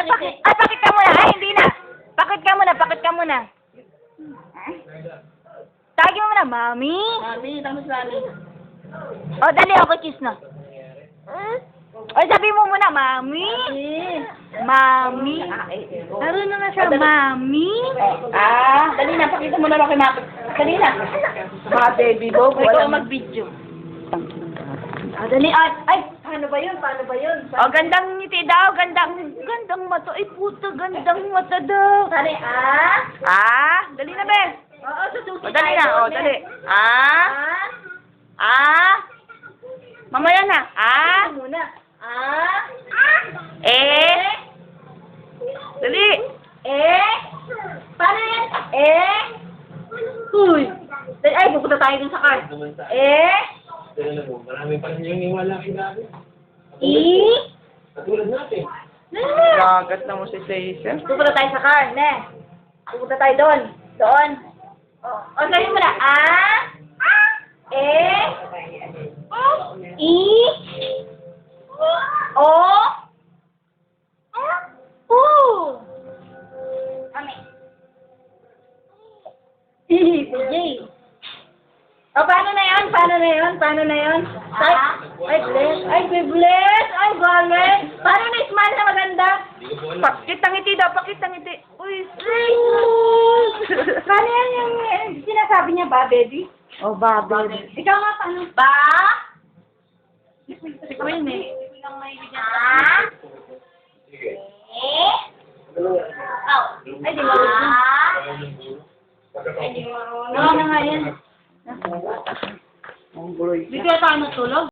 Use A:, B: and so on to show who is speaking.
A: pakit ka muna. Ay, hindi na. Pakit ka muna. Tagi mo muna, Mami.
B: Mami, tapos mami.
A: O, dali ako, kiss na. O, sabi mo muna, Mami. Mami. Naroon na siya, Mami.
B: Dali na, pakita mo na lang kay Mami. Dali na. Mga baby bo, ikaw mag-video.
A: Dali, ay, paano ba yun? O, gandang ngiti daw, gandang mata. Ay, puta, gandang mata daw.
B: Dali,
A: Dali na, be.
B: Oo, sususi
A: O, dali na, o, dali. Mamaya na.
B: Muna.
A: Dali.
B: Paano yan? Uy. Ay, pupunta tayo dun sa card.
C: Marami pa rin yung iwala kay Gabi. Katulad natin.
A: Lagat na mo si Caesar.
B: Pupunta tayo sa card, ne? Pupunta tayo doon. O, sabi mo na. PJ. O, paano na yun? Ay, bless. Ay, bless. Ay, galing. Paano na smile na maganda?
A: Pakit ang ngiti daw, pakit ang ngiti. Uy,
B: Paano yan yung sinasabi niya ba, baby?
A: oh, babe.
B: Ikaw nga, paano? Ba?
A: Si Queen eh.
C: Sige.
B: Ay, di marunong. Ay, di marunong. Ano nga yan?
A: Ang guloy.
B: Di kaya tayo natulog?